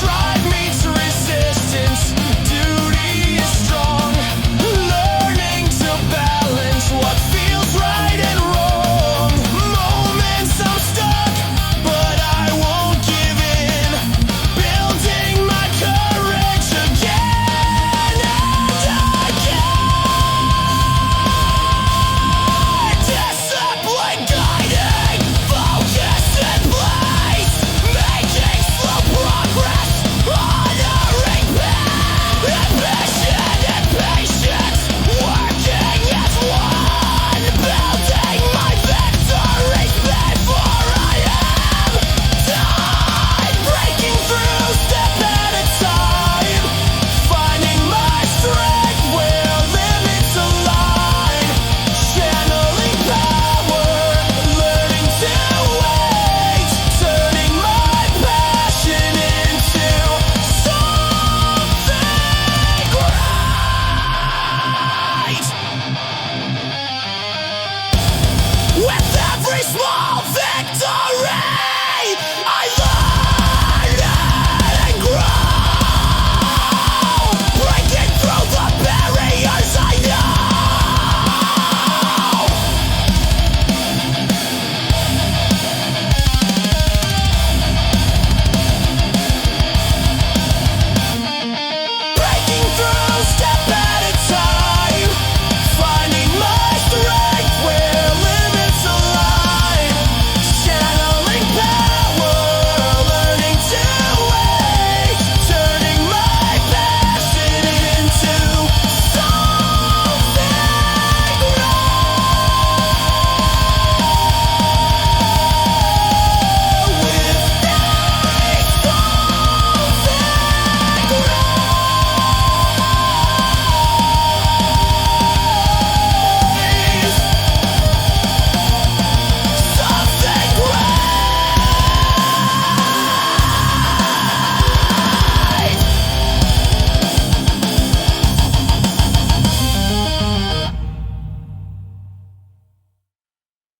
Drive me to resistance, duty is strong. Learning to balance what feels right and wrong. Moments I'm stuck, but I won't give in. Building my courage again and again. Discipline guiding, focus in place. Making slow progress, honoring path. Ambition and patience, working as one. Building my victories before I am done. Breaking through step at a time. Finding my strength where limits align. Channeling power, learning to wait. Turning my passion into something great. With every small thing